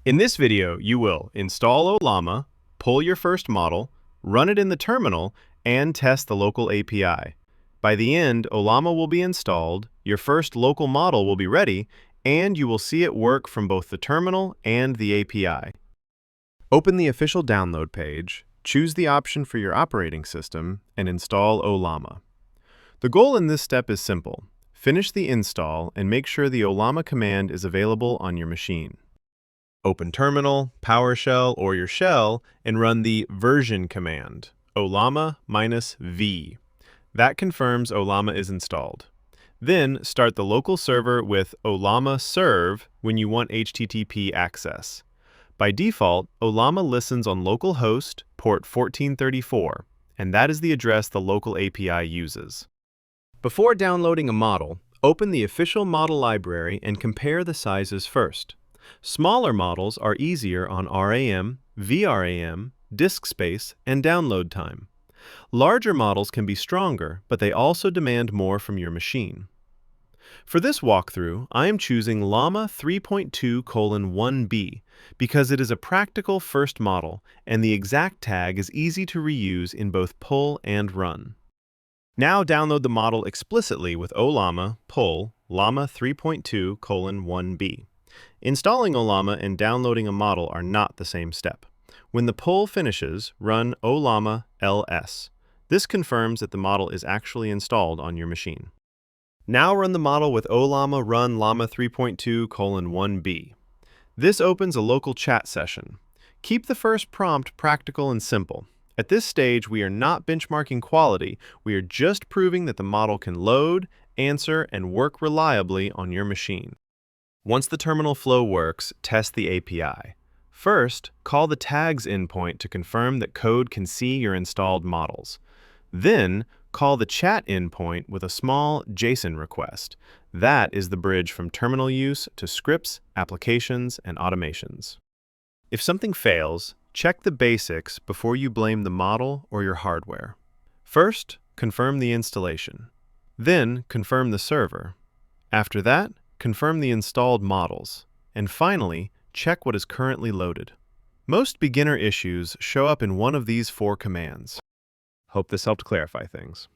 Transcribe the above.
In this video, you will install Ollama, pull your first model, run it in the terminal, and test the local API. By the end, Ollama will be installed, your first local model will be ready, and you will see it work from both the terminal and the API. Open the official download page, choose the option for your operating system, and install Ollama. The goal in this step is simple. Finish the install and make sure the Ollama command is available on your machine. Open Terminal, PowerShell, or your shell and run the version command, Ollama-v. That confirms Ollama is installed. Then start the local server with Ollama serve when you want HTTP access. By default, Ollama listens on localhost port 1434, and that is the address the local API uses. Before downloading a model, open the official model library and compare the sizes first. Smaller models are easier on RAM, VRAM, disk space, and download time. Larger models can be stronger, but they also demand more from your machine. For this walkthrough, I am choosing Llama 3.2:1b because it is a practical first model and the exact tag is easy to reuse in both pull and run. Now download the model explicitly with Ollama pull Llama 3.2:1b. Installing Ollama and downloading a model are not the same step. When the pull finishes, run Ollama ls. This confirms that the model is actually installed on your machine. Now run the model with Ollama run Llama 3.2:1b. This opens a local chat session. Keep the first prompt practical and simple. At this stage, we are not benchmarking quality, we are just proving that the model can load, answer, and work reliably on your machine. Once the terminal flow works, test the API. First, call the tags endpoint to confirm that code can see your installed models. Then, call the chat endpoint with a small JSON request. That is the bridge from terminal use to scripts, applications, and automations. If something fails, check the basics before you blame the model or your hardware. First, confirm the installation. Then, confirm the server. After that, confirm the installed models. And finally, check what is currently loaded. Most beginner issues show up in one of these 4 commands. Hope this helped clarify things.